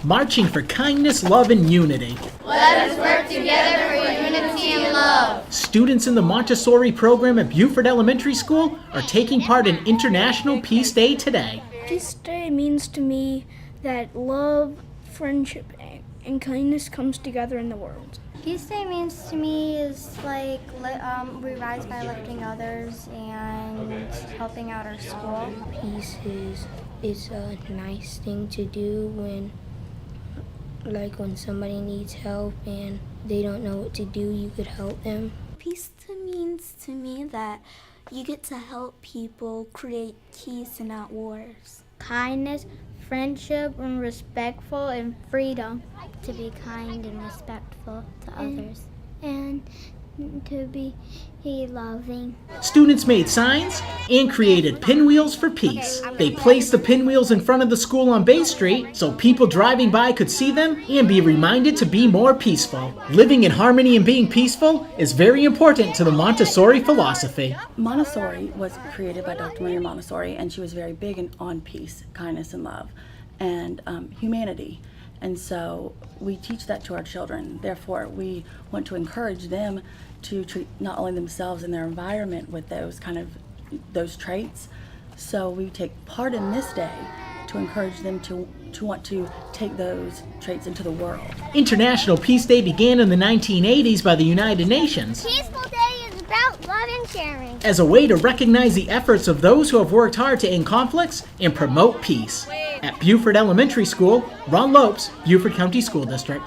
marching for kindness, love, and unity. Let us work together for unity and love. Students in the Montessori program at Beaufort Elementary School are taking part in International Peace Day today. Peace Day means to me that love, friendship, and kindness comes together in the world. Peace Day means to me is like we rise by lifting others and helping out our school. Peace is a nice thing to do when somebody needs help and they don't know what to do, you could help them. Peace means to me that you get to help people create peace and not wars. Kindness, friendship, and respectful, and freedom. To be kind and respectful to others. And to be loving. Students made signs and created pinwheels for peace. They placed the pinwheels in front of the school on Bay Street so people driving by could see them and be reminded to be more peaceful. Living in harmony and being peaceful is very important to the Montessori philosophy. Montessori was created by Dr. Maria Montessori, and she was very big on peace, kindness, and love, and humanity. And so we teach that to our children. Therefore, we want to encourage them to treat not only themselves and their environment with those traits. So we take part in this day to encourage them to want to take those traits into the world. International Peace Day began in the 1980s by the United Nations. Peaceful Day is about love and sharing. As a way to recognize the efforts of those who have worked hard to end conflicts and promote peace. At Beaufort Elementary School, Ron Lopes, Beaufort County School District.